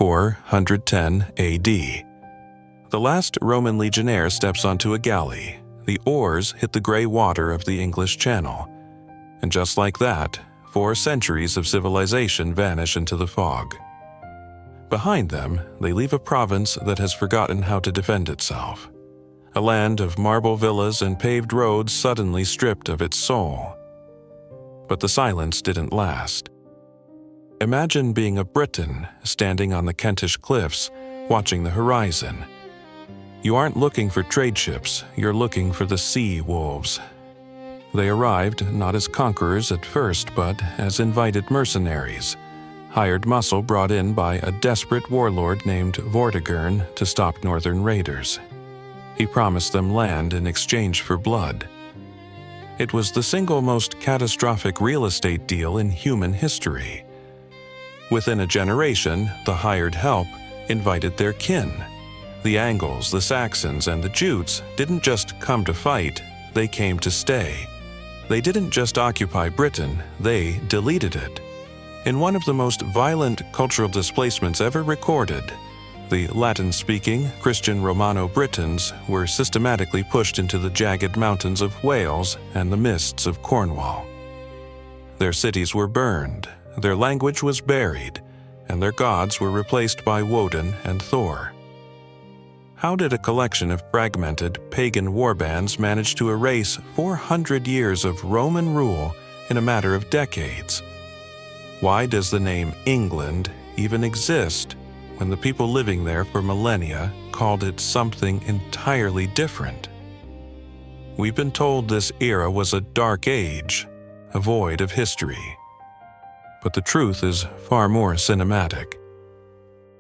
410 AD. The last Roman legionnaire steps onto a galley. The oars hit the gray water of the English Channel. And just like that, 4 centuries of civilization vanish into the fog. Behind them, they leave a province that has forgotten how to defend itself. A land of marble villas and paved roads suddenly stripped of its soul. But the silence didn't last. Imagine being a Briton standing on the Kentish cliffs, watching the horizon. You aren't looking for trade ships, you're looking for the sea wolves. They arrived not as conquerors at first, but as invited mercenaries, hired muscle brought in by a desperate warlord named Vortigern to stop northern raiders. He promised them land in exchange for blood. It was the single most catastrophic real estate deal in human history. Within a generation, the hired help invited their kin. The Angles, the Saxons, and the Jutes didn't just come to fight, they came to stay. They didn't just occupy Britain, they deleted it. In one of the most violent cultural displacements ever recorded, the Latin-speaking Christian Romano-Britons were systematically pushed into the jagged mountains of Wales and the mists of Cornwall. Their cities were burned, their language was buried, and their gods were replaced by Woden and Thor. How did a collection of fragmented pagan warbands manage to erase 400 years of Roman rule in a matter of decades? Why does the name England even exist when the people living there for millennia called it something entirely different? We've been told this era was a dark age, a void of history. But the truth is far more cinematic.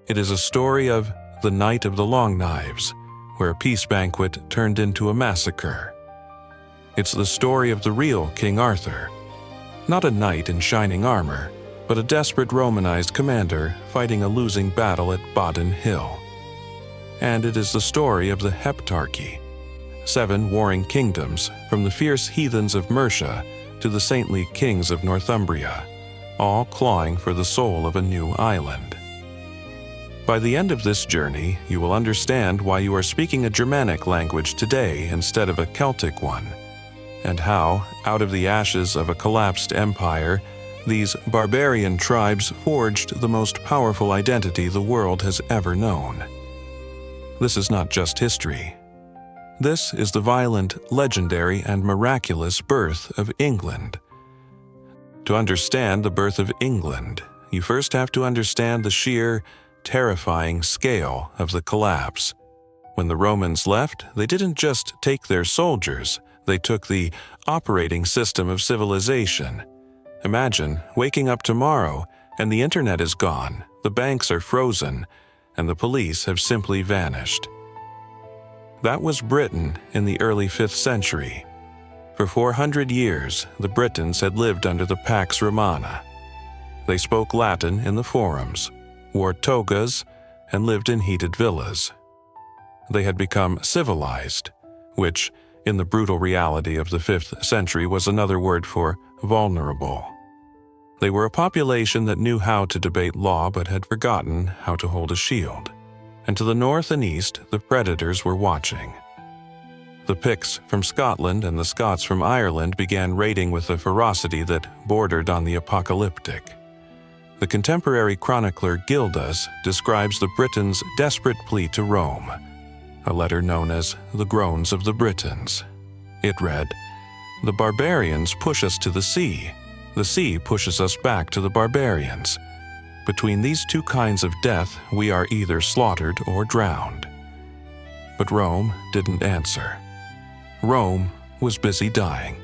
It is a story of the Night of the Long Knives, where a peace banquet turned into a massacre. It's the story of the real King Arthur, not a knight in shining armor, but a desperate Romanized commander fighting a losing battle at Badon Hill. And it is the story of the Heptarchy, 7 warring kingdoms from the fierce heathens of Mercia to the saintly kings of Northumbria, all clawing for the soul of a new island. By the end of this journey, you will understand why you are speaking a Germanic language today instead of a Celtic one, and how, out of the ashes of a collapsed empire, these barbarian tribes forged the most powerful identity the world has ever known. This is not just history. This is the violent, legendary, and miraculous birth of England. To understand the birth of England, you first have to understand the sheer, terrifying scale of the collapse. When the Romans left, they didn't just take their soldiers, they took the operating system of civilization. Imagine waking up tomorrow and the internet is gone, the banks are frozen, and the police have simply vanished. That was Britain in the early 5th century. For 400 years, the Britons had lived under the Pax Romana. They spoke Latin in the forums, wore togas, and lived in heated villas. They had become civilized, which, in the brutal reality of the 5th century, was another word for vulnerable. They were a population that knew how to debate law but had forgotten how to hold a shield. And to the north and east, the predators were watching. The Picts from Scotland and the Scots from Ireland began raiding with a ferocity that bordered on the apocalyptic. The contemporary chronicler Gildas describes the Britons' desperate plea to Rome, a letter known as the Groans of the Britons. It read, "The barbarians push us to the sea pushes us back to the barbarians. Between these two kinds of death, we are either slaughtered or drowned." But Rome didn't answer. Rome was busy dying.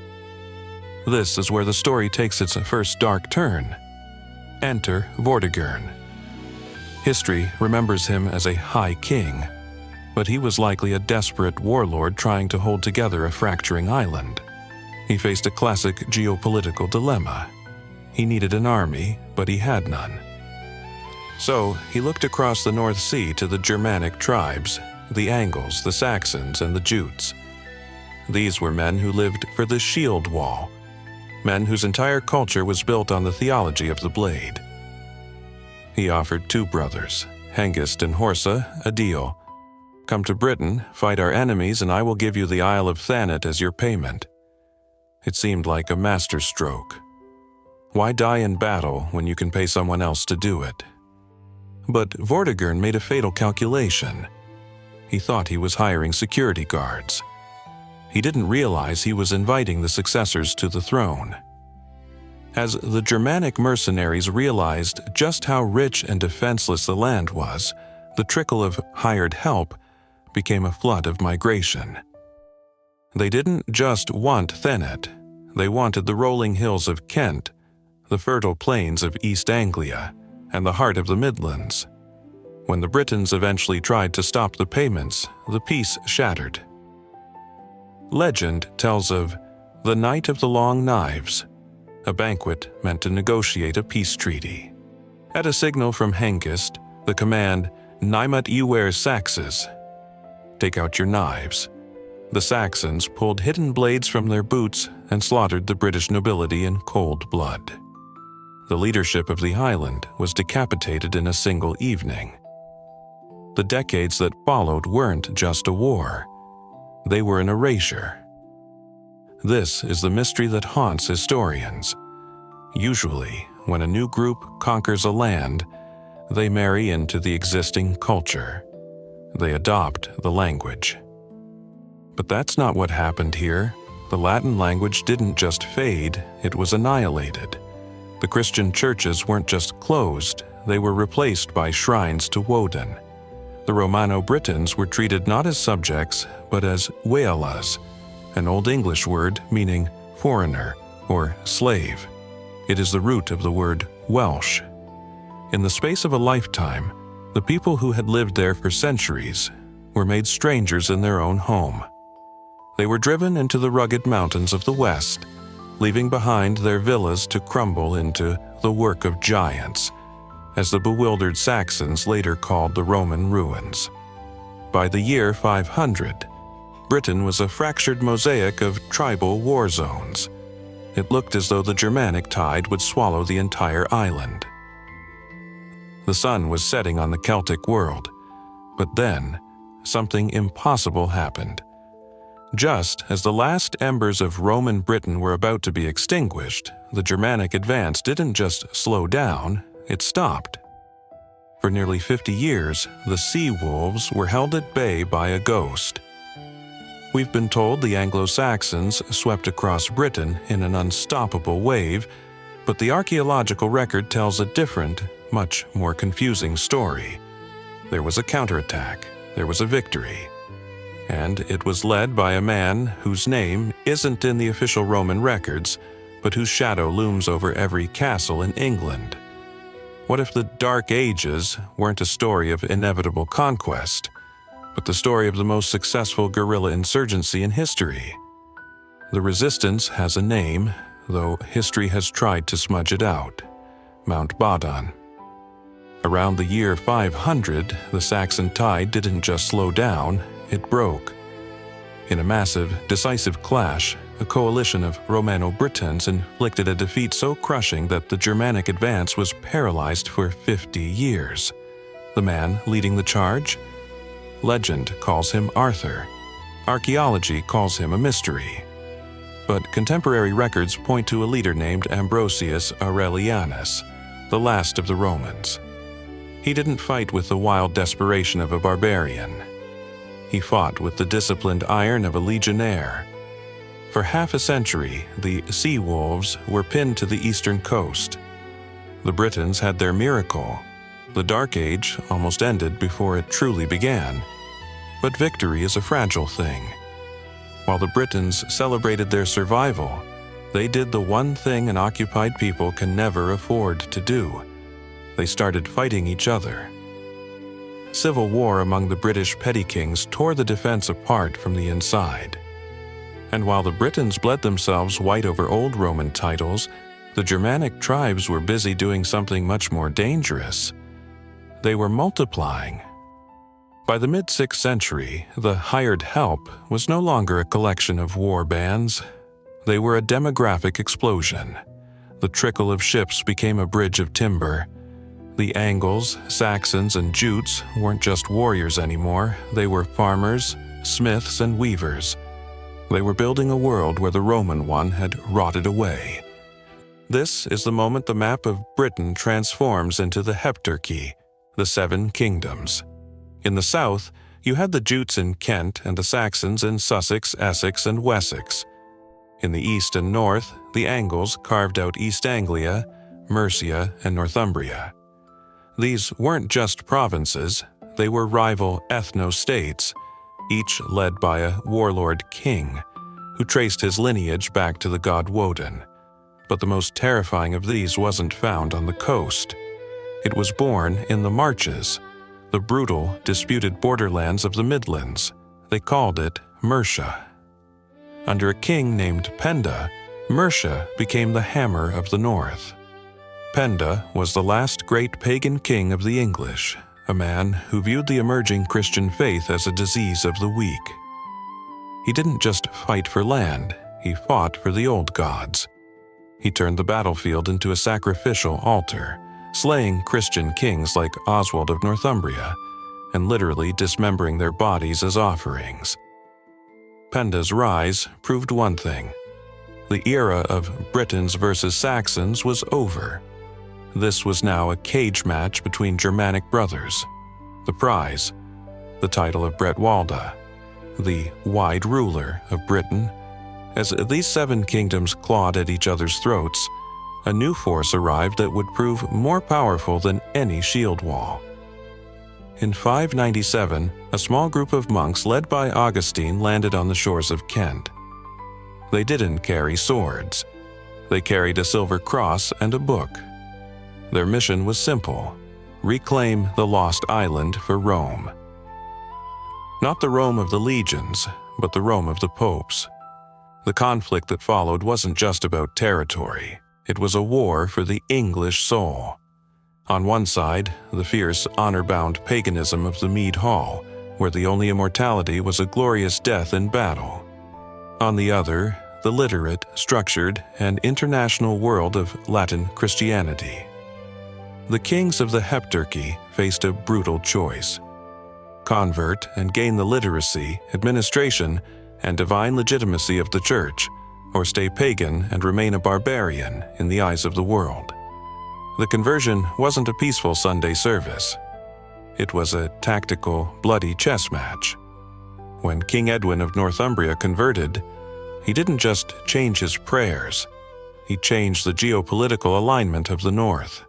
This is where the story takes its first dark turn. Enter Vortigern. History remembers him as a high king, but he was likely a desperate warlord trying to hold together a fracturing island. He faced a classic geopolitical dilemma. He needed an army, but he had none. So he looked across the North Sea to the Germanic tribes, the Angles, the Saxons, and the Jutes. These were men who lived for the shield wall, men whose entire culture was built on the theology of the blade. He offered 2 brothers, Hengist and Horsa, a deal. Come to Britain, fight our enemies, and I will give you the Isle of Thanet as your payment. It seemed like a masterstroke. Why die in battle when you can pay someone else to do it? But Vortigern made a fatal calculation. He thought he was hiring security guards. He didn't realize he was inviting the successors to the throne. As the Germanic mercenaries realized just how rich and defenseless the land was, the trickle of hired help became a flood of migration. They didn't just want Thanet, they wanted the rolling hills of Kent, the fertile plains of East Anglia, and the heart of the Midlands. When the Britons eventually tried to stop the payments, the peace shattered. Legend tells of the Night of the Long Knives, a banquet meant to negotiate a peace treaty. At a signal from Hengist, the command, "Naimat iwer Saxes," take out your knives, the Saxons pulled hidden blades from their boots and slaughtered the British nobility in cold blood. The leadership of the island was decapitated in a single evening. The decades that followed weren't just a war. They were an erasure. This is the mystery that haunts historians. Usually, when a new group conquers a land, they marry into the existing culture. They adopt the language. But that's not what happened here. The Latin language didn't just fade, it was annihilated. The Christian churches weren't just closed, they were replaced by shrines to Woden. The Romano-Britons were treated not as subjects, but as wealas, an Old English word meaning foreigner or slave. It is the root of the word Welsh. In the space of a lifetime, the people who had lived there for centuries were made strangers in their own home. They were driven into the rugged mountains of the west, leaving behind their villas to crumble into the work of giants, as the bewildered Saxons later called the Roman ruins. By the year 500, Britain was a fractured mosaic of tribal war zones. It looked as though the Germanic tide would swallow the entire island. The sun was setting on the Celtic world, but then something impossible happened. Just as the last embers of Roman Britain were about to be extinguished, the Germanic advance didn't just slow down, it stopped. For nearly 50 years, the sea wolves were held at bay by a ghost. We've been told the Anglo-Saxons swept across Britain in an unstoppable wave, but the archaeological record tells a different, much more confusing story. There was a counterattack, there was a victory, and it was led by a man whose name isn't in the official Roman records, but whose shadow looms over every castle in England. What if the Dark Ages weren't a story of inevitable conquest, but the story of the most successful guerrilla insurgency in history? The resistance has a name, though history has tried to smudge it out: Mount Badon. Around the year 500, the Saxon tide didn't just slow down, it broke. In a massive, decisive clash, a coalition of Romano-Britons inflicted a defeat so crushing that the Germanic advance was paralyzed for 50 years. The man leading the charge? Legend calls him Arthur. Archaeology calls him a mystery. But contemporary records point to a leader named Ambrosius Aurelianus, the last of the Romans. He didn't fight with the wild desperation of a barbarian. He fought with the disciplined iron of a legionnaire. For half a century, the sea wolves were pinned to the eastern coast. The Britons had their miracle. The Dark Age almost ended before it truly began. But victory is a fragile thing. While the Britons celebrated their survival, they did the one thing an occupied people can never afford to do. They started fighting each other. Civil war among the British petty kings tore the defense apart from the inside. And while the Britons bled themselves white over old Roman titles, the Germanic tribes were busy doing something much more dangerous. They were multiplying. By the mid-6th century, the hired help was no longer a collection of war bands. They were a demographic explosion. The trickle of ships became a bridge of timber. The Angles, Saxons, and Jutes weren't just warriors anymore. They were farmers, smiths, and weavers. They were building a world where the Roman one had rotted away. This is the moment the map of Britain transforms into the Heptarchy, the Seven Kingdoms. In the south, you had the Jutes in Kent and the Saxons in Sussex, Essex, and Wessex. In the east and north, the Angles carved out East Anglia, Mercia, and Northumbria. These weren't just provinces, they were rival ethno-states, each led by a warlord king, who traced his lineage back to the god Woden. But the most terrifying of these wasn't found on the coast. It was born in the marches, the brutal, disputed borderlands of the Midlands. They called it Mercia. Under a king named Penda, Mercia became the hammer of the north. Penda was the last great pagan king of the English, a man who viewed the emerging Christian faith as a disease of the weak. He didn't just fight for land, he fought for the old gods. He turned the battlefield into a sacrificial altar, slaying Christian kings like Oswald of Northumbria, and literally dismembering their bodies as offerings. Penda's rise proved one thing: the era of Britons versus Saxons was over. This was now a cage match between Germanic brothers. The prize, the title of Bretwalda, the wide ruler of Britain. As these seven kingdoms clawed at each other's throats, a new force arrived that would prove more powerful than any shield wall. In 597, a small group of monks led by Augustine landed on the shores of Kent. They didn't carry swords. They carried a silver cross and a book. Their mission was simple: reclaim the lost island for Rome. Not the Rome of the legions, but the Rome of the popes. The conflict that followed wasn't just about territory. It was a war for the English soul. On one side, the fierce, honor-bound paganism of the Mead Hall, where the only immortality was a glorious death in battle. On the other, the literate, structured, and international world of Latin Christianity. The kings of the Heptarchy faced a brutal choice: convert and gain the literacy, administration, and divine legitimacy of the church, or stay pagan and remain a barbarian in the eyes of the world. The conversion wasn't a peaceful Sunday service. It was a tactical, bloody chess match. When King Edwin of Northumbria converted, he didn't just change his prayers, he changed the geopolitical alignment of the north.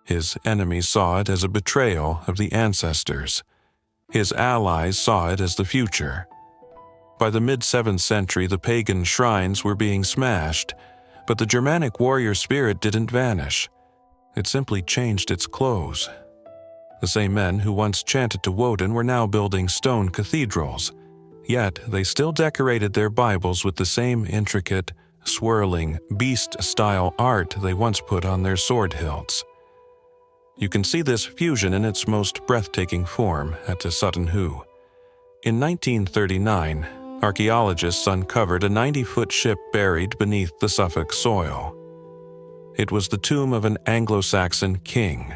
His enemies saw it as a betrayal of the ancestors. His allies saw it as the future. By the mid-7th century, the pagan shrines were being smashed, but the Germanic warrior spirit didn't vanish. It simply changed its clothes. The same men who once chanted to Woden were now building stone cathedrals, yet they still decorated their Bibles with the same intricate, swirling, beast-style art they once put on their sword hilts. You can see this fusion in its most breathtaking form at Sutton Hoo. In 1939, archaeologists uncovered a 90-foot ship buried beneath the Suffolk soil. It was the tomb of an Anglo-Saxon king,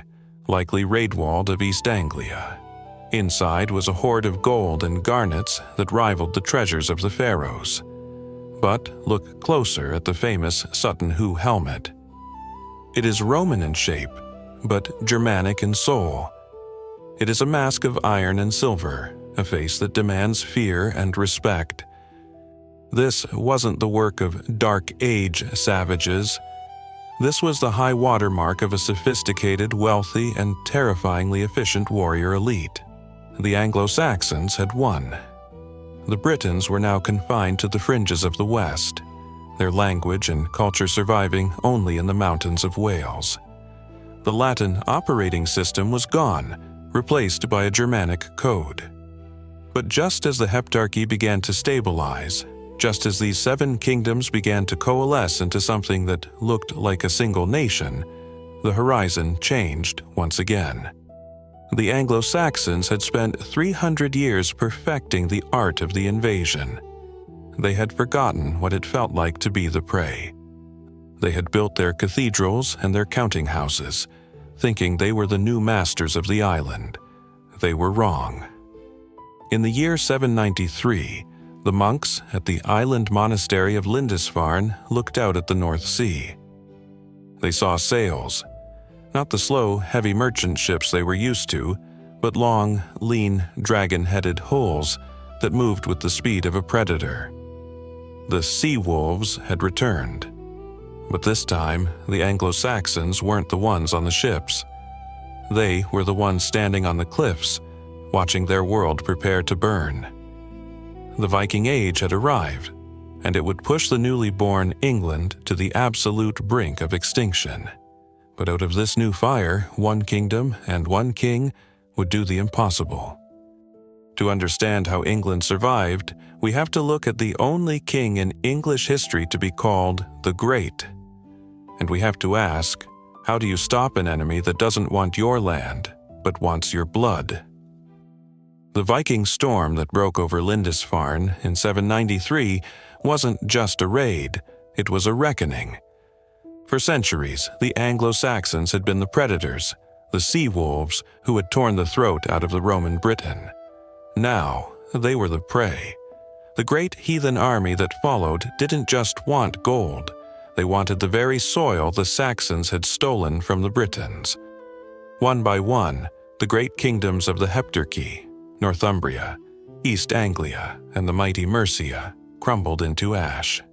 likely Raedwald of East Anglia. Inside was a hoard of gold and garnets that rivaled the treasures of the pharaohs. But look closer at the famous Sutton Hoo helmet. It is Roman in shape, but Germanic in soul. It is a mask of iron and silver, a face that demands fear and respect. This wasn't the work of Dark Age savages. This was the high watermark of a sophisticated, wealthy, and terrifyingly efficient warrior elite. The Anglo-Saxons had won. The Britons were now confined to the fringes of the West, their language and culture surviving only in the mountains of Wales. The Latin operating system was gone, replaced by a Germanic code. But just as the Heptarchy began to stabilize, just as these seven kingdoms began to coalesce into something that looked like a single nation, the horizon changed once again. The Anglo-Saxons had spent 300 years perfecting the art of the invasion. They had forgotten what it felt like to be the prey. They had built their cathedrals and their counting houses, thinking they were the new masters of the island. They were wrong. In the year 793, the monks at the island monastery of Lindisfarne looked out at the North Sea. They saw sails, not the slow, heavy merchant ships they were used to, but long, lean, dragon-headed hulls that moved with the speed of a predator. The sea wolves had returned. But this time, the Anglo-Saxons weren't the ones on the ships. They were the ones standing on the cliffs, watching their world prepare to burn. The Viking Age had arrived, and it would push the newly born England to the absolute brink of extinction. But out of this new fire, one kingdom and one king would do the impossible. To understand how England survived, we have to look at the only king in English history to be called the Great. And we have to ask, how do you stop an enemy that doesn't want your land, but wants your blood? The Viking storm that broke over Lindisfarne in 793 wasn't just a raid, it was a reckoning. For centuries, the Anglo-Saxons had been the predators, the sea wolves who had torn the throat out of the Roman Briton. Now, they were the prey. The great heathen army that followed didn't just want gold. They wanted the very soil the Saxons had stolen from the Britons. One by one, the great kingdoms of the Heptarchy, Northumbria, East Anglia, and the mighty Mercia crumbled into ash.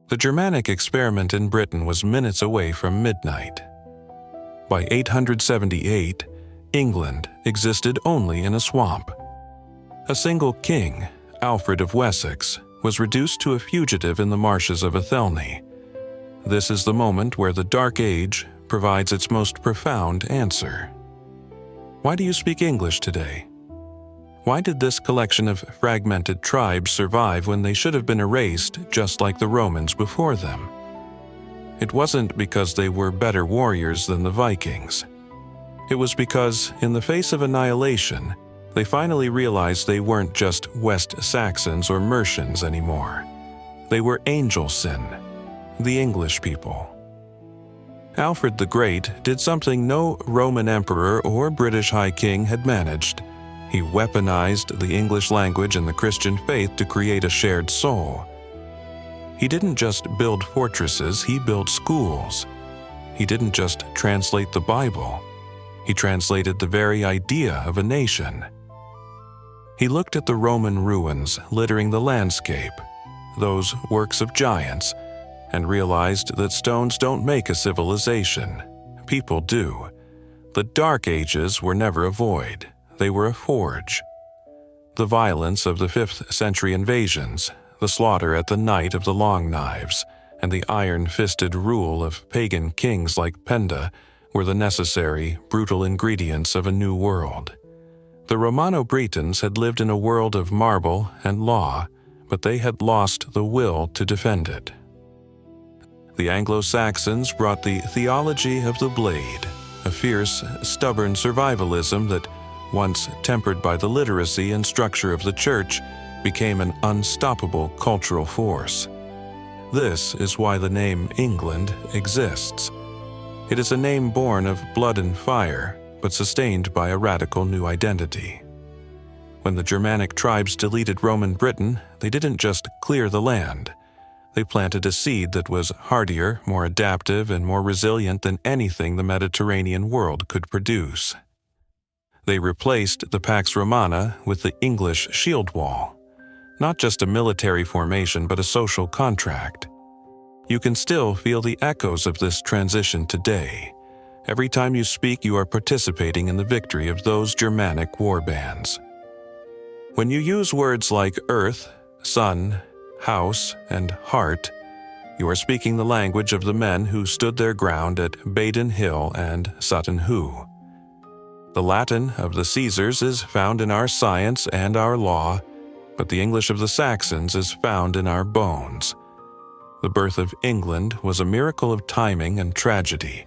The Germanic experiment in Britain was minutes away from midnight. By 878, England existed only in a swamp. A single king, Alfred of Wessex, was reduced to a fugitive in the marshes of Athelney. This is the moment where the Dark Age provides its most profound answer. Why do you speak English today? Why did this collection of fragmented tribes survive when they should have been erased just like the Romans before them? It wasn't because they were better warriors than the Vikings. It was because, in the face of annihilation, they finally realized they weren't just West Saxons or Mercians anymore. They were Angel-Sin, the English people. Alfred the Great did something no Roman emperor or British High King had managed. He weaponized the English language and the Christian faith to create a shared soul. He didn't just build fortresses, he built schools. He didn't just translate the Bible, he translated the very idea of a nation. He looked at the Roman ruins littering the landscape, those works of giants, and realized that stones don't make a civilization. People do. The Dark Ages were never a void, they were a forge. The violence of the 5th century invasions, the slaughter at the Night of the Long Knives, and the iron-fisted rule of pagan kings like Penda were the necessary, brutal ingredients of a new world. The Romano-Britons had lived in a world of marble and law, but they had lost the will to defend it. The Anglo-Saxons brought the theology of the blade, a fierce, stubborn survivalism that, once tempered by the literacy and structure of the church, became an unstoppable cultural force. This is why the name England exists. It is a name born of blood and fire, but sustained by a radical new identity. When the Germanic tribes deleted Roman Britain, they didn't just clear the land. They planted a seed that was hardier, more adaptive, and more resilient than anything the Mediterranean world could produce. They replaced the Pax Romana with the English shield wall. Not just a military formation, but a social contract. You can still feel the echoes of this transition today. Every time you speak, you are participating in the victory of those Germanic warbands. When you use words like earth, sun, house, and heart, you are speaking the language of the men who stood their ground at Badon Hill and Sutton Hoo. The Latin of the Caesars is found in our science and our law, but the English of the Saxons is found in our bones. The birth of England was a miracle of timing and tragedy.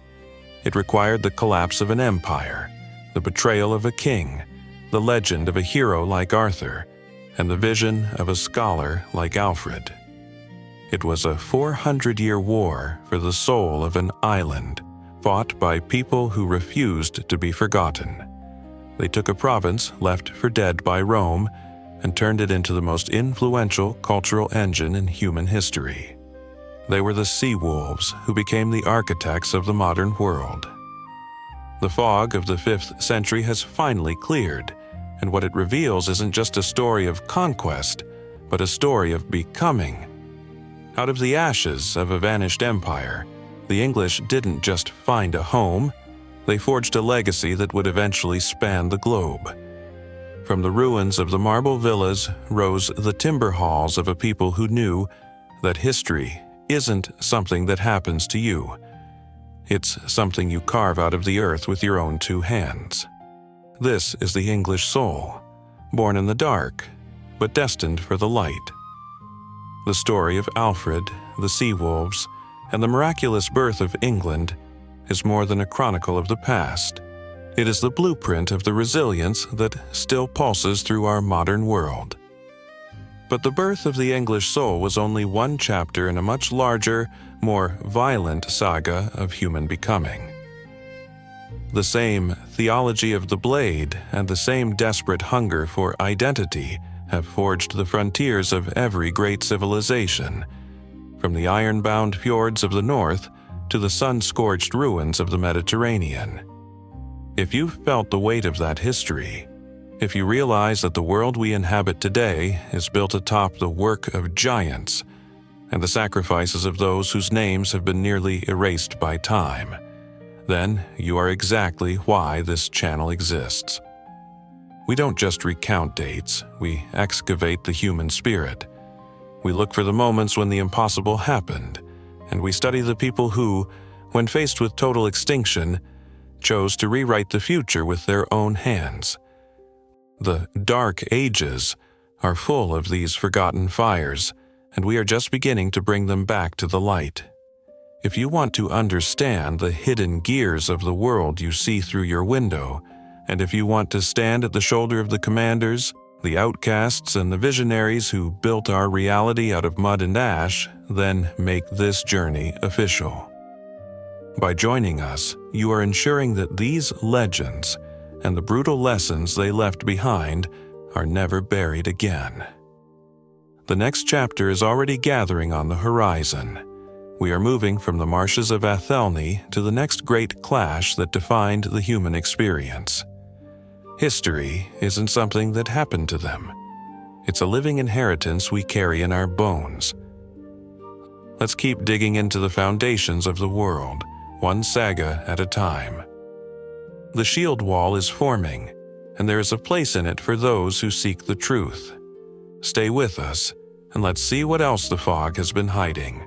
It required the collapse of an empire, the betrayal of a king, the legend of a hero like Arthur, and the vision of a scholar like Alfred. It was a 400-year war for the soul of an island, fought by people who refused to be forgotten. They took a province left for dead by Rome and turned it into the most influential cultural engine in human history. They were the sea wolves who became the architects of the modern world. The fog of the 5th century has finally cleared, and what it reveals isn't just a story of conquest, but a story of becoming. Out of the ashes of a vanished empire, the English didn't just find a home, they forged a legacy that would eventually span the globe. From the ruins of the marble villas rose the timber halls of a people who knew that history isn't something that happens to you. It's something you carve out of the earth with your own 2 hands. This is the English soul, born in the dark, but destined for the light. The story of Alfred, the sea wolves, and the miraculous birth of England is more than a chronicle of the past. It is the blueprint of the resilience that still pulses through our modern world. But the birth of the English soul was only one chapter in a much larger, more violent saga of human becoming. The same theology of the blade and the same desperate hunger for identity have forged the frontiers of every great civilization, from the iron-bound fjords of the north to the sun-scorched ruins of the Mediterranean. If you've felt the weight of that history, if you realize that the world we inhabit today is built atop the work of giants and the sacrifices of those whose names have been nearly erased by time, then you are exactly why this channel exists. We don't just recount dates, we excavate the human spirit. We look for the moments when the impossible happened, and we study the people who, when faced with total extinction, chose to rewrite the future with their own hands. The Dark Ages are full of these forgotten fires, and we are just beginning to bring them back to the light. If you want to understand the hidden gears of the world you see through your window, and if you want to stand at the shoulder of the commanders, the outcasts, and the visionaries who built our reality out of mud and ash, then make this journey official. By joining us, you are ensuring that these legends and the brutal lessons they left behind are never buried again. The next chapter is already gathering on the horizon. We are moving from the marshes of Athelney to the next great clash that defined the human experience. History isn't something that happened to them. It's a living inheritance we carry in our bones. Let's keep digging into the foundations of the world, one saga at a time. The shield wall is forming, and there is a place in it for those who seek the truth. Stay with us, and let's see what else the fog has been hiding.